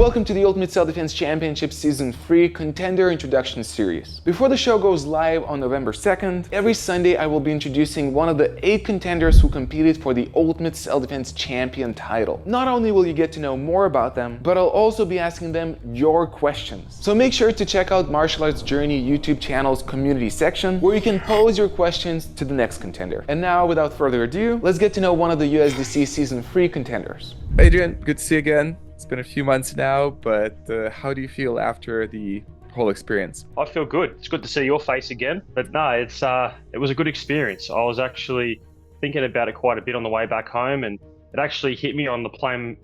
welcome to the Ultimate Self-Defense Championship Season 3 Contender Introduction Series. Before the show goes live on November 2nd, every Sunday I will be introducing one of the 8 contenders who competed for the Ultimate Self-Defense Champion title. Not only will you get to know more about them, but I'll also be asking them your questions. So make sure to check out Martial Arts Journey YouTube channel's community section, where you can pose your questions to the next contender. And now, without further ado, let's get to know one of the USDC Season 3 contenders. Adrian, good to see you again. It's been a few months now, but how do you feel after the whole experience? I feel good. It's good to see your face again. But no, it was a good experience. I was actually thinking about it quite a bit on the way back home, and it actually hit me on the plane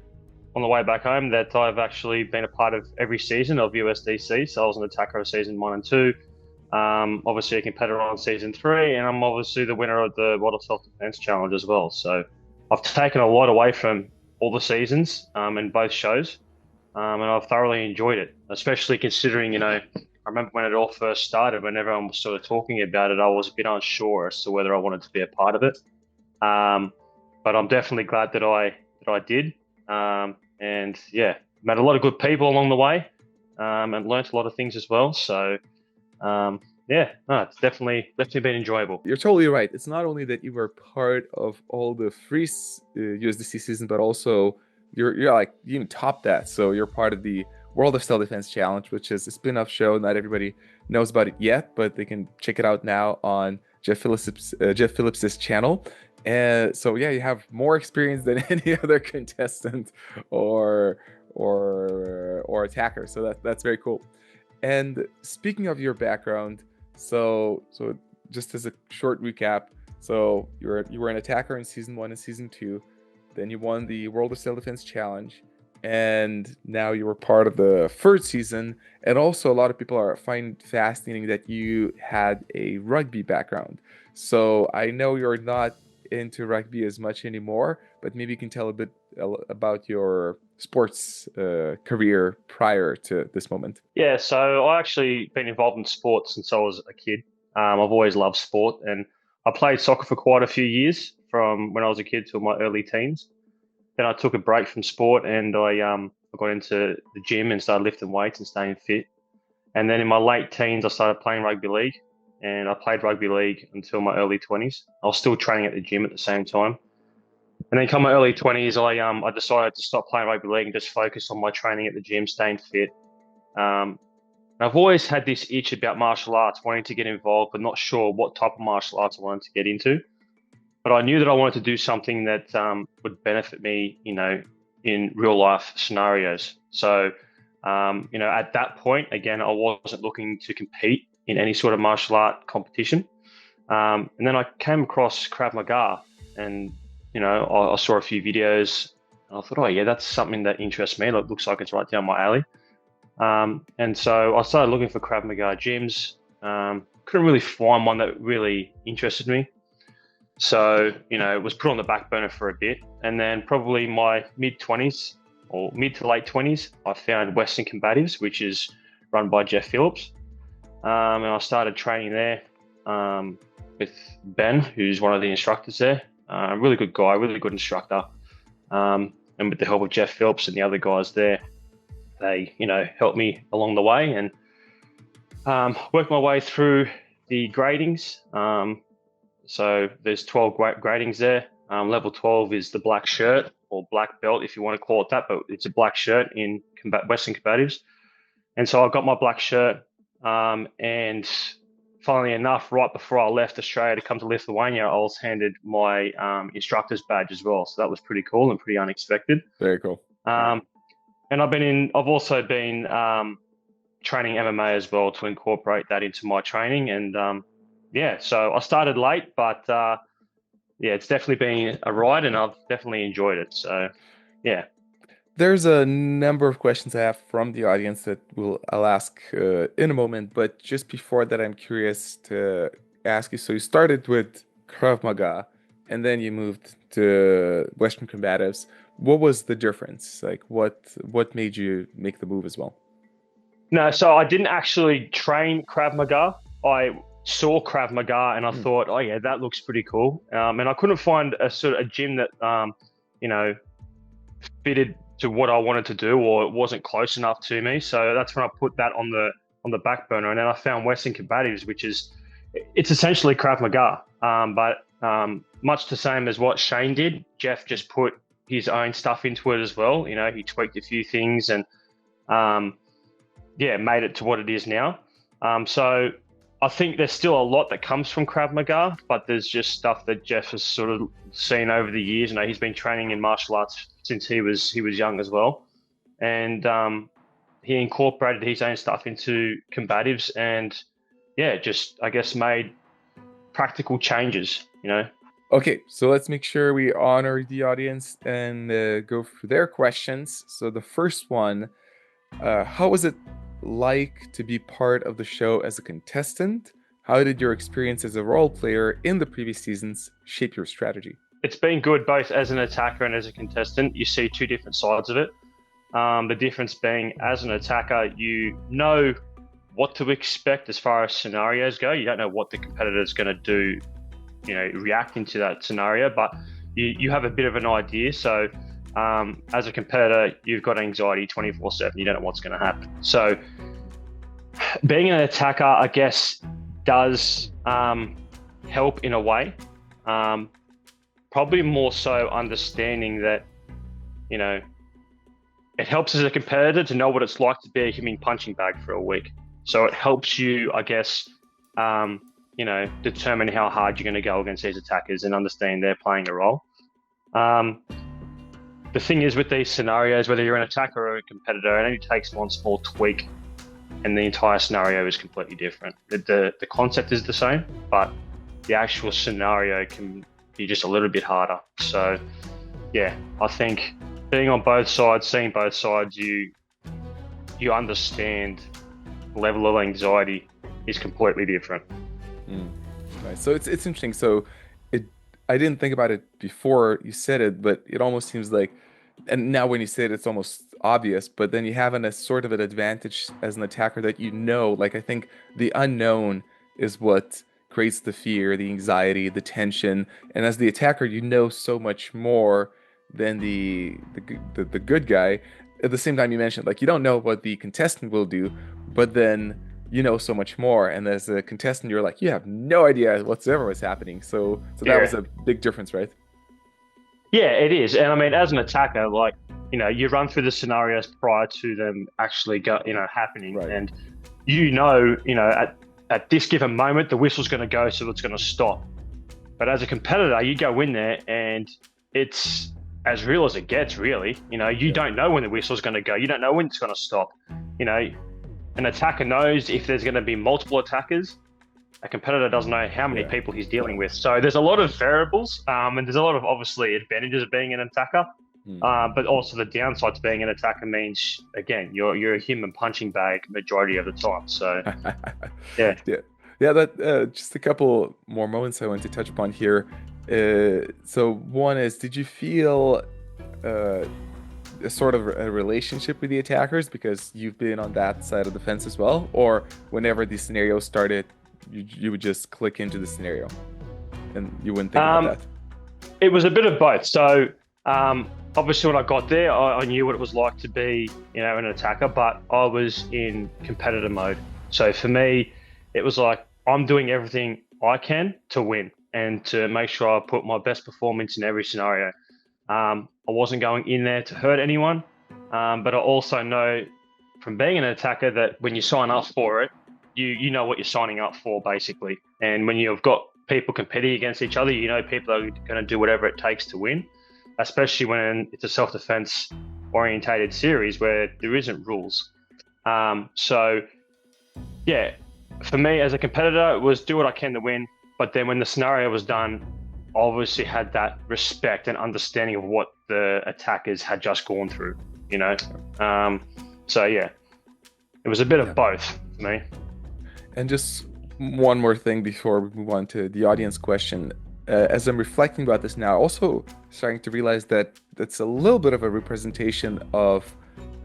on the way back home that I've actually been a part of every season of USDC. So I was an attacker of season 1 and 2, obviously a competitor on season 3, and I'm obviously the winner of the World of Self-Defense Challenge as well. So I've taken a lot away from all the seasons in both shows, and I've thoroughly enjoyed it, especially considering, I remember when it all first started, when everyone was sort of talking about it, I was a bit unsure as to whether I wanted to be a part of it. But I'm definitely glad that I did. And yeah, met a lot of good people along the way, and learnt a lot of things as well. So yeah, no, it's definitely been enjoyable. You're totally right. It's not only that you were part of all the free USDC season, but also you're like, you even topped that. So you're part of the World of Self-Defense Challenge, which is a spin-off show. Not everybody knows about it yet, but they can check it out now on Jeff Phillips's channel. And so yeah, you have more experience than any other contestant or attacker. So that's very cool. And speaking of your background, so just as a short recap, so you were an attacker in season 1 and season 2, then you won the World of Self-Defense Challenge, and now you were part of the 3rd season. And also a lot of people find fascinating that you had a rugby background. So I know you're not into rugby as much anymore, but maybe you can tell a bit about your sports career prior to this moment. Yeah, so I actually been involved in sport since I was a kid. I've always loved sport, and I played soccer for quite a few years, from when I was a kid till my early teens. Then I took a break from sport, and I got into the gym and started lifting weights and staying fit. And then in my late teens, I started playing rugby league, and I played rugby league until my early 20s. I was still training at the gym at the same time. And then come my early 20s, I decided to stop playing rugby league and just focus on my training at the gym, staying fit. I've always had this itch about martial arts, wanting to get involved, but not sure what type of martial arts I wanted to get into. But I knew that I wanted to do something that would benefit me, in real life scenarios. So, at that point, again, I wasn't looking to compete in any sort of martial art competition. And then I came across Krav Maga, and I saw a few videos, and I thought, oh yeah, that's something that interests me. It looks like it's right down my alley. And so I started looking for Krav Maga gyms. Couldn't really find one that really interested me. So, it was put on the back burner for a bit. And then probably my mid-20s or mid to late 20s, I found Western Combatives, which is run by Jeff Phillips. And I started training there with Ben, who's one of the instructors there. A really good guy, really good instructor. And with the help of Jeff Phillips and the other guys there, they, helped me along the way, and worked my way through the gradings. So there's 12 gradings there. Level 12 is the black shirt, or black belt, if you want to call it that, but it's a black shirt in Western Combatives. And so I got my black shirt, and funnily enough, right before I left Australia to come to Lithuania, I was handed my instructor's badge as well. So that was pretty cool and pretty unexpected. Very cool. And I've also been training MMA as well to incorporate that into my training. And so I started late, but it's definitely been a ride, and I've definitely enjoyed it. So yeah. There's a number of questions I have from the audience that I'll ask in a moment, but just before that, I'm curious to ask you. So you started with Krav Maga, and then you moved to Western Combatives. What was the difference? Like, what made you make the move as well? No, so I didn't actually train Krav Maga. I saw Krav Maga, and I thought, oh yeah, that looks pretty cool. And I couldn't find a gym that fitted to what I wanted to do, or it wasn't close enough to me. So that's when I put that on the back burner, and then I found Western Combatives, which is it's essentially Krav Maga, but much the same as what Shane did. Jeff just put his own stuff into it as well. You know, he tweaked a few things and made it to what it is now. So I think there's still a lot that comes from Krav Maga, but there's just stuff that Jeff has sort of seen over the years. You know, he's been training in martial arts since he was young as well, and he incorporated his own stuff into combatives, and just I guess made practical changes. You know. Okay, so let's make sure we honor the audience and go through their questions. So the first one, how was it like to be part of the show as a contestant? How did your experience as a role player in the previous seasons shape your strategy? It's been good both as an attacker and as a contestant. You see two different sides of it. The difference being, as an attacker, you know what to expect as far as scenarios go. You don't know what the competitor is going to do, you know, reacting to that scenario, but you have a bit of an idea. So as a competitor, you've got anxiety 24/7. You don't know what's going to happen. So being an attacker, I guess, does help in a way. Probably more so understanding that, you know, it helps as a competitor to know what it's like to be a human punching bag for a week. So it helps you, I guess, you know, determine how hard you're going to go against these attackers and understand they're playing a role. The thing is with these scenarios, whether you're an attacker or a competitor, it only takes one small tweak and the entire scenario is completely different. The concept is the same, but the actual scenario can be just a little bit harder. So yeah, I think being on both sides, seeing both sides, you understand the level of anxiety is completely different. Right. So it's interesting. So I didn't think about it before you said it, but it almost seems like, and now when you say it, it's almost obvious, but then you have a sort of an advantage as an attacker that, you know, like, I think the unknown is what creates the fear, the anxiety, the tension. And as the attacker, you know so much more than the good guy. At the same time, you mentioned, like, you don't know what the contestant will do, but then you know so much more. And as a contestant, you're like, you have no idea whatsoever what's happening. So that was a big difference, right? Yeah, it is. And I mean, as an attacker, like, you know, you run through the scenarios prior to them actually happening. Right. And you know, at this given moment, the whistle's going to go, so it's going to stop. But as a competitor, you go in there and it's as real as it gets, really. You know, you don't know when the whistle's going to go. You don't know when it's going to stop. You know, an attacker knows if there's going to be multiple attackers. A competitor doesn't know how many people he's dealing with. So there's a lot of variables, and there's a lot of, obviously, advantages of being an attacker. But also the downside to being an attacker means, again, you're a human punching bag majority of the time. So, yeah. That just a couple more moments I want to touch upon here. So one is, did you feel a sort of a relationship with the attackers because you've been on that side of the fence as well? Or whenever the scenario started, you would just click into the scenario and you wouldn't think about that? It was a bit of both. So obviously when I got there, I knew what it was like to be, you know, an attacker, but I was in competitor mode. So for me, it was like, I'm doing everything I can to win and to make sure I put my best performance in every scenario. I wasn't going in there to hurt anyone, but I also know from being an attacker that when you sign up for it, you know what you're signing up for, basically. And when you've got people competing against each other, you know people are going to do whatever it takes to win, especially when it's a self-defense orientated series where there isn't rules. So, yeah, for me as a competitor, it was do what I can to win. But then when the scenario was done, I obviously had that respect and understanding of what the attackers had just gone through, you know? So, yeah, it was a bit of both for me. And just one more thing before we move on to the audience question. As I'm reflecting about this now, also starting to realize that that's a little bit of a representation of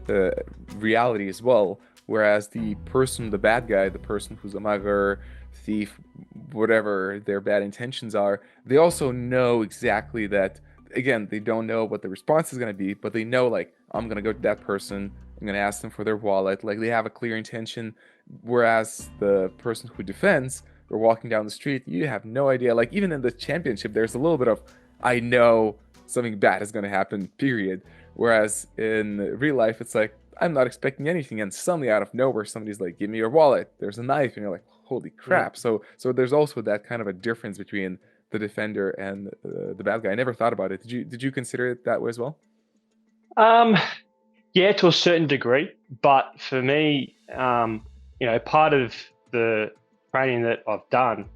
the reality as well. Whereas the person, the bad guy, the person who's a mugger, thief, whatever their bad intentions are, they also know exactly that, again, they don't know what the response is going to be, but they know, like, I'm gonna go to that person, I'm gonna ask them for their wallet. Like, they have a clear intention. Whereas the person who defends, they're walking down the street, you have no idea. Like, even in the championship, there's a little bit of, I know something bad is gonna happen, period. Whereas in real life, it's like, I'm not expecting anything, and suddenly out of nowhere, somebody's like, "Give me your wallet." There's a knife, and you're like, "Holy crap!" So there's also that kind of a difference between the defender and the bad guy. I never thought about it. Did you consider it that way as well? Yeah, to a certain degree, but for me, part of the training that I've done,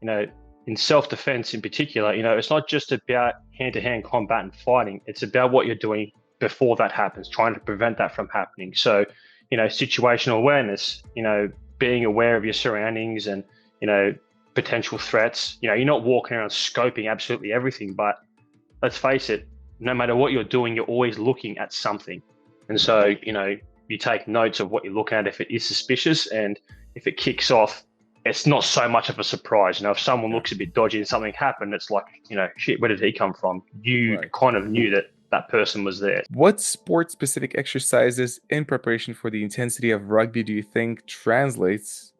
in self-defense in particular, it's not just about hand-to-hand combat and fighting. It's about what you're doing before that happens, trying to prevent that from happening. So, situational awareness, being aware of your surroundings and, potential threats. You're not walking around scoping absolutely everything, but let's face it, no matter what you're doing, you're always looking at something. And so, you take notes of what you're looking at if it is suspicious, and if it kicks off, it's not so much of a surprise. If someone looks a bit dodgy and something happened, it's like, shit, where did he come from? You kind of knew that person was there. What sport-specific exercises in preparation for the intensity of rugby do you think translates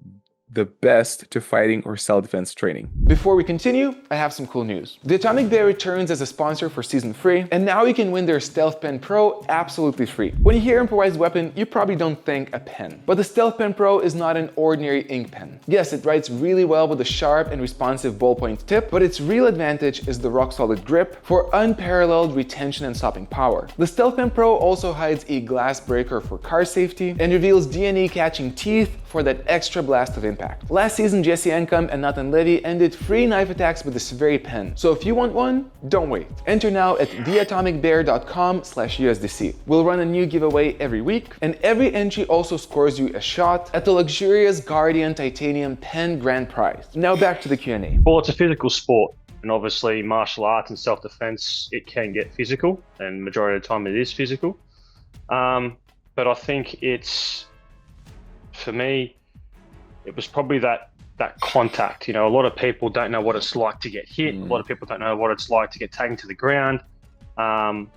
the best to fighting or self-defense training? Before we continue, I have some cool news. The Atomic Bear returns as a sponsor for Season 3, and now you can win their Stealth Pen Pro absolutely free. When you hear improvised weapon, you probably don't think a pen. But the Stealth Pen Pro is not an ordinary ink pen. Yes, it writes really well with a sharp and responsive ballpoint tip, but its real advantage is the rock-solid grip for unparalleled retention and stopping power. The Stealth Pen Pro also hides a glass breaker for car safety and reveals DNA-catching teeth for that extra blast of impact. Last season, Jesse Encom and Nathan Levy ended free knife attacks with this very pen. So if you want one, don't wait. Enter now at theatomicbear.com/USDC. We'll run a new giveaway every week, and every entry also scores you a shot at the luxurious Guardian Titanium Pen Grand Prize. Now back to the Q&A. Well, it's a physical sport, and obviously martial arts and self-defense, it can get physical, and majority of the time it is physical. But I think for me, it was probably that contact. A lot of people don't know what it's like to get hit. A lot of people don't know what it's like to get taken to the ground. And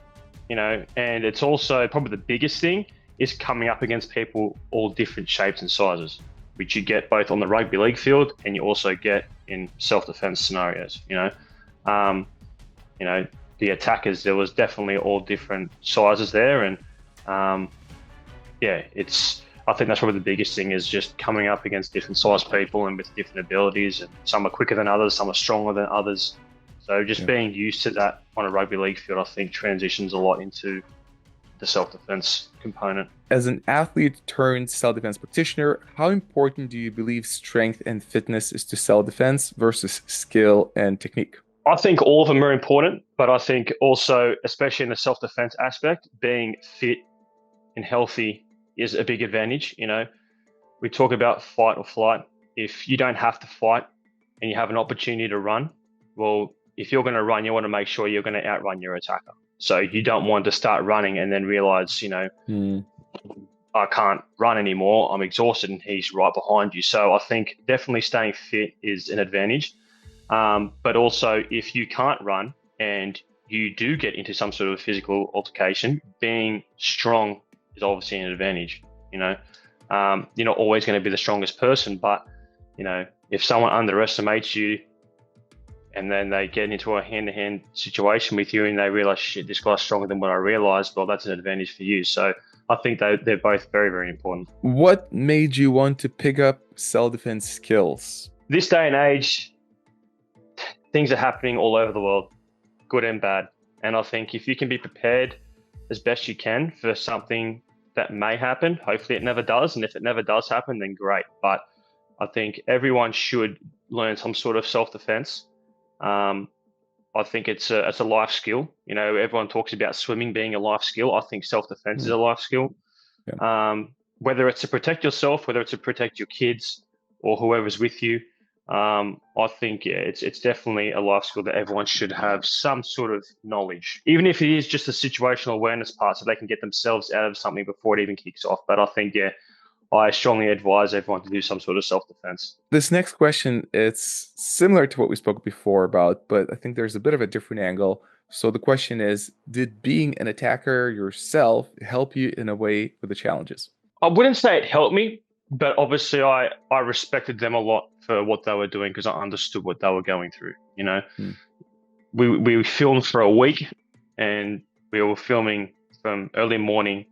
it's also probably the biggest thing is coming up against people all different shapes and sizes, which you get both on the rugby league field and you also get in self-defense scenarios. The attackers, there was definitely all different sizes there, and I think that's probably the biggest thing, is just coming up against different size people and with different abilities, and some are quicker than others, some are stronger than others. So just being used to that on a rugby league field, I think transitions a lot into the self-defense component. As an athlete turned self-defense practitioner, how important do you believe strength and fitness is to self-defense versus skill and technique? I think all of them are important, but I think also, especially in the self-defense aspect, being fit and healthy is a big advantage. We talk about fight or flight. If you don't have to fight and you have an opportunity to run, well, if you're going to run, you want to make sure you're going to outrun your attacker. So you don't want to start running and then realize, I can't run anymore, I'm exhausted, and he's right behind you. So I think definitely staying fit is an advantage. But also, if you can't run and you do get into some sort of physical altercation, being strong is obviously an advantage. You're not always going to be the strongest person, but if someone underestimates you and then they get into a hand-to-hand situation with you and they realize, shit, this guy's stronger than what I realized, well, that's an advantage for you. So I think they're both very, very important. What made you want to pick up self-defense skills? This day and age, things are happening all over the world, good and bad. And I think if you can be prepared as best you can for something that may happen, hopefully it never does. And if it never does happen, then great. But I think everyone should learn some sort of self-defense. I think it's a life skill. Everyone talks about swimming being a life skill. I think self-defense is a life skill. Yeah. Whether it's to protect yourself, whether it's to protect your kids or whoever's with you, I think it's definitely a life skill that everyone should have some sort of knowledge, even if it is just a situational awareness part, so they can get themselves out of something before it even kicks off. But I think, I strongly advise everyone to do some sort of self-defense. This next question, it's similar to what we spoke before about, but I think there's a bit of a different angle. So the question is, did being an attacker yourself help you in a way with the challenges? I wouldn't say it helped me, but obviously I respected them a lot for what they were doing because I understood what they were going through. Hmm. We filmed for a week, and we were filming from early morning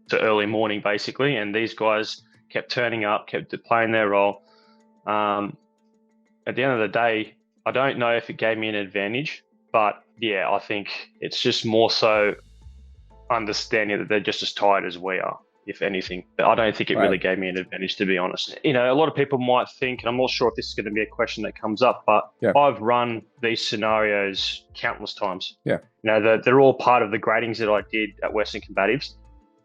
to early morning basically, and these guys kept turning up, kept playing their role. At the end of the day, I don't know if it gave me an advantage, but yeah, I think it's just more so understanding that they're just as tired as we are, if anything. But I don't think it really Right. gave me an advantage, to be honest. A lot of people might think, and I'm not sure if this is going to be a question that comes up, but Yeah. I've run these scenarios countless times. Yeah. They're all part of the gradings that I did at Western Combatives.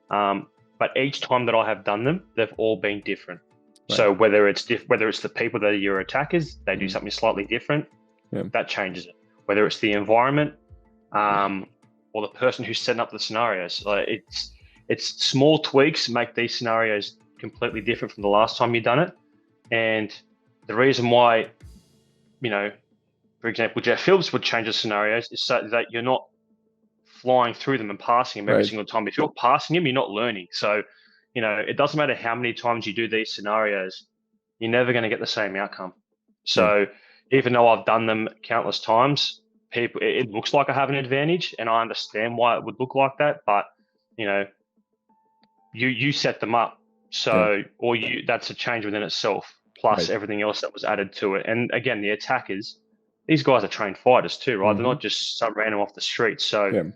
But each time that I have done them, they've all been different. Right. So whether it's the people that are your attackers, they do something slightly different, that changes it. Whether it's the environment, or the person who's setting up the scenarios, it's small tweaks make these scenarios completely different from the last time you've done it. And the reason why, for example, Jeff Phillips would change the scenarios is so that you're not flying through them and passing them every single time. If you're passing them, you're not learning. So, it doesn't matter how many times you do these scenarios, you're never going to get the same outcome. So even though I've done them countless times, it looks like I have an advantage, and I understand why it would look like that. But, you set them up. So, that's a change within itself, plus everything else that was added to it. And again, the attackers, these guys are trained fighters too, right? They're not just some random off the street. So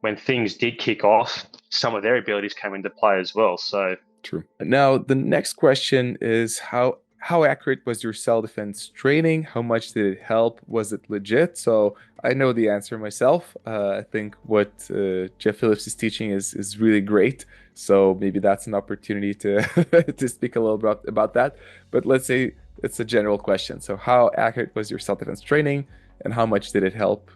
when things did kick off, some of their abilities came into play as well. So true. Now, the next question is how accurate was your self-defense training? How much did it help? Was it legit? So I know the answer myself. I think what Jeff Phillips is teaching is really great. So maybe that's an opportunity to to speak a little bit about that. But let's say it's a general question. So how accurate was your self-defense training, and how much did it help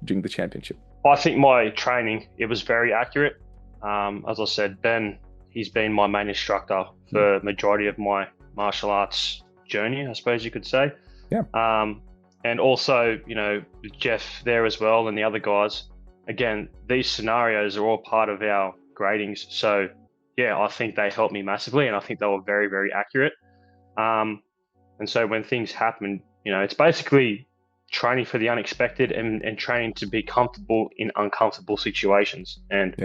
during the championship? I think my training, it was very accurate. As I said, Ben, he's been my main instructor for majority of my martial arts journey, I suppose you could say. And also, Jeff there as well, and the other guys. Again, these scenarios are all part of our gradings. So yeah, I think they helped me massively, and I think they were very, very accurate. And so when things happen, it's basically training for the unexpected and training to be comfortable in uncomfortable situations. And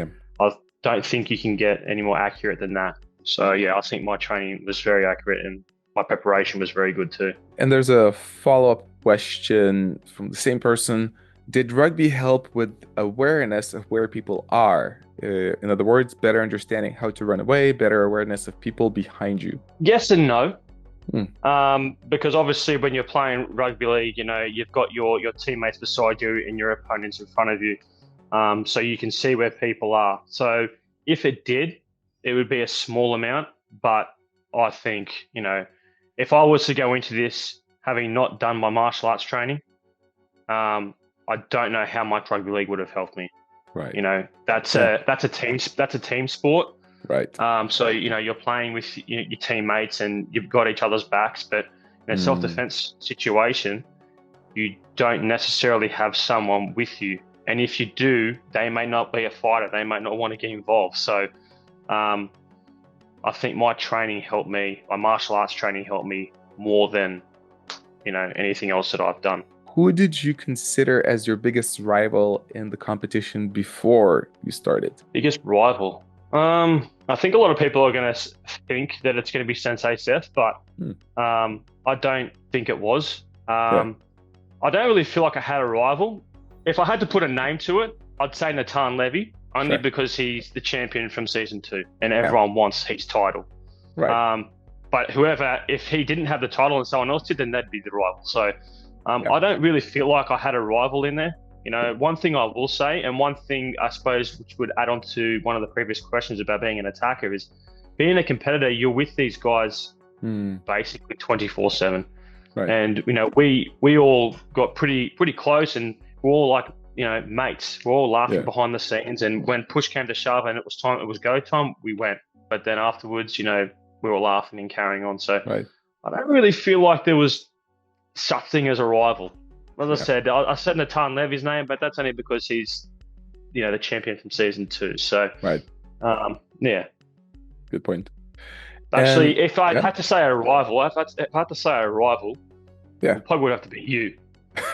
I don't think you can get any more accurate than that. So yeah, I think my training was very accurate, and my preparation was very good too. And there's a follow-up question from the same person. Did rugby help with awareness of where people are? In other words, better understanding how to run away, better awareness of people behind you? Yes and no. Because obviously when you're playing rugby league, you've got your teammates beside you and your opponents in front of you. So you can see where people are. So if it did, it would be a small amount. But I think, if I was to go into this having not done my martial arts training, I don't know how much rugby league would have helped me. Right. That's a team sport. Right. So you're playing with your teammates and you've got each other's backs, but in a self-defense situation, you don't necessarily have someone with you. And if you do, they may not be a fighter. They might not want to get involved. So I think my training helped me. My martial arts training helped me more than anything else that I've done. Who did you consider as your biggest rival in the competition before you started? Biggest rival? I think a lot of people are going to think that it's going to be Sensei Seth, but I don't think it was. I don't really feel like I had a rival. If I had to put a name to it, I'd say Natan Levy, only because he's the champion from season 2 and everyone wants his title. Right. But if he didn't have the title and someone else did, then that'd be the rival. So I don't really feel like I had a rival in there. One thing I will say, and one thing I suppose which would add on to one of the previous questions about being an attacker, is being a competitor, you're with these guys basically 24/7. Right. And we all got pretty close, and we're all like mates. We're all laughing behind the scenes, and when push came to shove and it was go time, we went. But then afterwards, we were laughing and carrying on. So I don't really feel like there was such thing as a rival. As I said, I said Nathan Levy's name, but that's only because he's, the champion from season 2. So, Right. Yeah. Good point. Actually, if I had to say a rival, yeah, it probably would have to be you.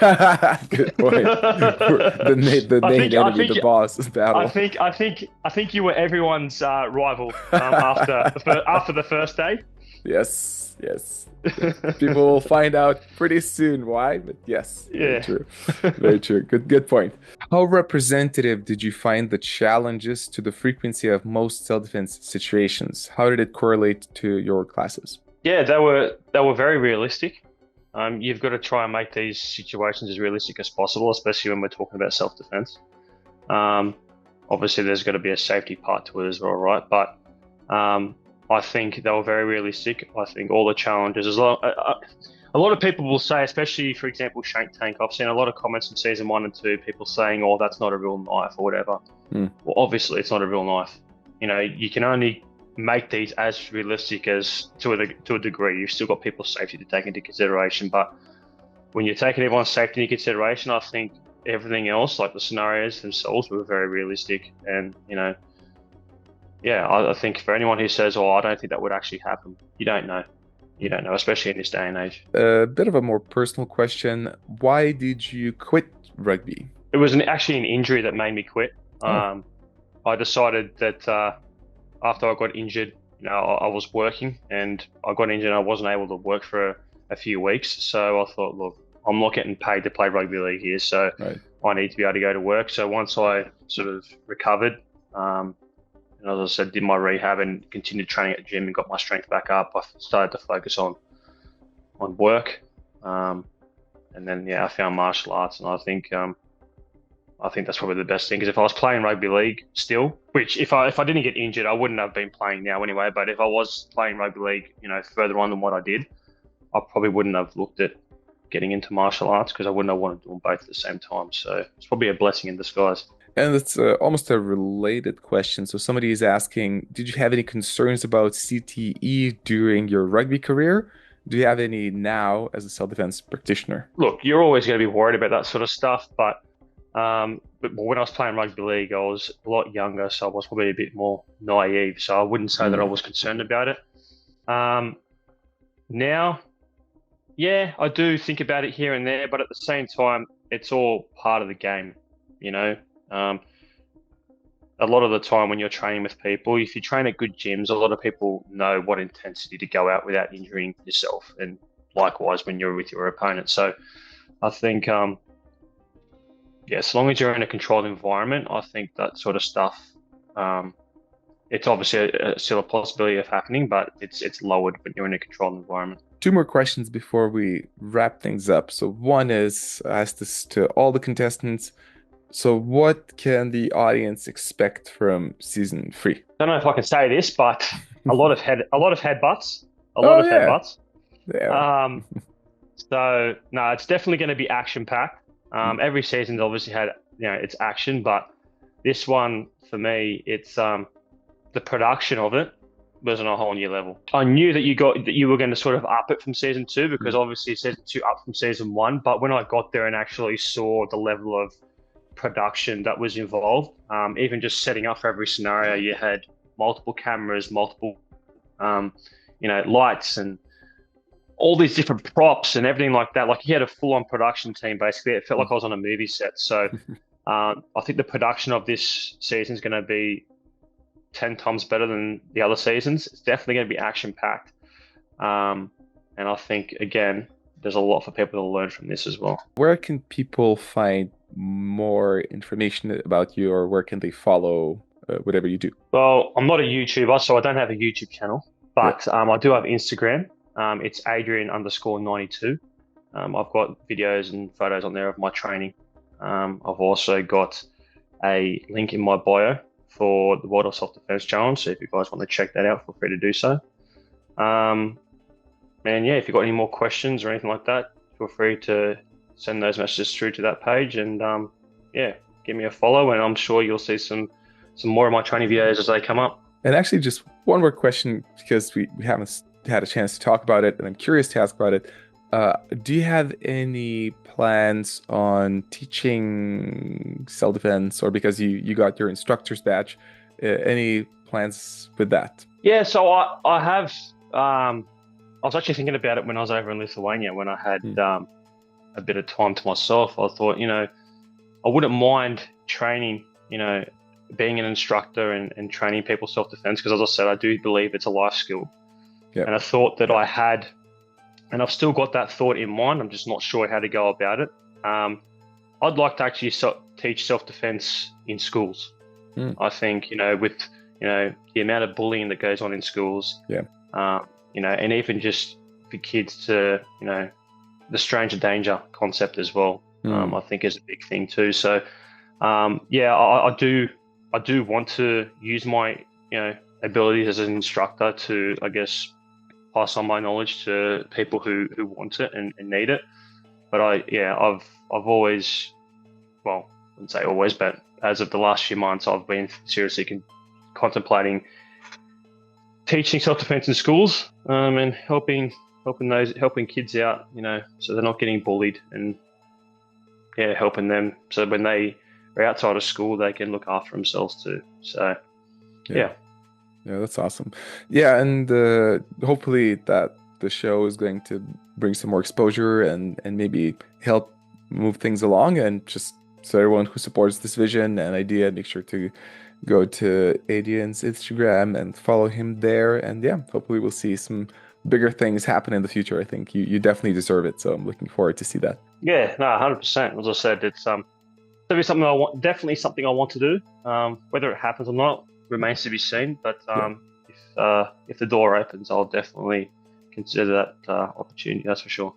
Good point. the main enemy, the boss battle. I think you were everyone's rival after the first day. Yes. People will find out pretty soon why, but yes, very true. Very true. Good point. How representative did you find the challenges to the frequency of most self-defense situations? How did it correlate to your classes? Yeah, they were very realistic. You've got to try and make these situations as realistic as possible, especially when we're talking about self-defense. Obviously, there's got to be a safety part to it as well, right? But I think they were very realistic. I think all the challenges, a lot of people will say, especially, for example, shank tank, I've seen a lot of comments from season 1 and 2, people saying, oh, that's not a real knife or whatever. Well, obviously, it's not a real knife. You can only make these as realistic as to a degree. You've still got people's safety to take into consideration, but when you're taking everyone's safety into consideration, I think everything else, like the scenarios themselves, were very realistic. And I think for anyone who says, "Oh, I don't think that would actually happen," you don't know, especially in this day and age. A bit of a more personal question: why did you quit rugby? It was actually an injury that made me quit. I decided that. After I got injured, I was working and I got injured and I wasn't able to work for a few weeks. So I thought, look, I'm not getting paid to play rugby league here, so I need to be able to go to work. So once I sort of recovered, and as I said, did my rehab and continued training at the gym and got my strength back up, I started to focus on work. And then, I found martial arts, and I think that's probably the best thing, because if I was playing rugby league still, which if I didn't get injured, I wouldn't have been playing now anyway, but if I was playing rugby league, further on than what I did, I probably wouldn't have looked at getting into martial arts, because I wouldn't have wanted to do them both at the same time. So it's probably a blessing in disguise. And it's almost a related question. So somebody is asking, did you have any concerns about CTE during your rugby career? Do you have any now as a self-defense practitioner? Look, you're always going to be worried about that sort of stuff, but when I was playing rugby league, I was a lot younger, so I was probably a bit more naive. So I wouldn't say that I was concerned about it. Now, I do think about it here and there, but at the same time, it's all part of the game, A lot of the time when you're training with people, if you train at good gyms, a lot of people know what intensity to go out without injuring yourself, and likewise when you're with your opponent. So I think as long as you're in a controlled environment, I think that sort of stuff, it's obviously still a possibility of happening, but it's lowered when you're in a controlled environment. 2 more questions before we wrap things up. So one is, I asked this to all the contestants. So what can the audience expect from season 3? I don't know if I can say this, but a lot of headbutts. Headbutts. Yeah. So no, it's definitely going to be action packed. Every season's obviously had its action, but this one for me, it's the production of it was on a whole new level. I knew that you were going to sort of up it from season 2, because obviously season 2 up from season 1. But when I got there and actually saw the level of production that was involved, even just setting up for every scenario, you had multiple cameras, multiple lights, and all these different props and everything like that. Like, you had a full-on production team, basically. It felt like I was on a movie set. So I think the production of this season is going to be 10 times better than the other seasons. It's definitely going to be action-packed. And I think, again, there's a lot for people to learn from this as well. Where can people find more information about you, or where can they follow whatever you do? Well, I'm not a YouTuber, so I don't have a YouTube channel, but I do have Instagram. It's Adrien_92. I've got videos and photos on there of my training. I've also got a link in my bio for the World of Self-Defense Challenge, so if you guys want to check that out, feel free to do so. And if you've got any more questions or anything like that, feel free to send those messages through to that page, and give me a follow, and I'm sure you'll see some more of my training videos as they come up. And actually, just one more question, because we haven't had a chance to talk about it, and I'm curious to ask about it. Do you have any plans on teaching self-defense, or because you got your instructor's badge, any plans with that? Yeah, so I have. I was actually thinking about it when I was over in Lithuania when I had a bit of time to myself. I thought, I wouldn't mind training, being an instructor and training people self-defense, because as I said, I do believe it's a life skill. Yep. And I thought that I had, and I've still got that thought in mind. I'm just not sure how to go about it. I'd like to actually teach self-defense in schools. I think, with, the amount of bullying that goes on in schools, and even just for kids to, the stranger danger concept as well, I think is a big thing too. So, I do want to use my, abilities as an instructor to, I guess, pass on my knowledge to people who want it and need it. But I've always, well, I wouldn't say always, but as of the last few months, I've been seriously contemplating teaching self-defense in schools, and helping kids out, so they're not getting bullied, and helping them so when they are outside of school, they can look after themselves too. So, yeah. Yeah, that's awesome. Yeah, and hopefully that the show is going to bring some more exposure and maybe help move things along. And just so everyone who supports this vision and idea, make sure to go to Adrian's Instagram and follow him there. And hopefully we'll see some bigger things happen in the future. I think you definitely deserve it. So I'm looking forward to see that. Yeah, no, 100%. As I said, it's definitely something I want to do. Whether it happens or not remains to be seen, but if the door opens, I'll definitely consider that opportunity, that's for sure.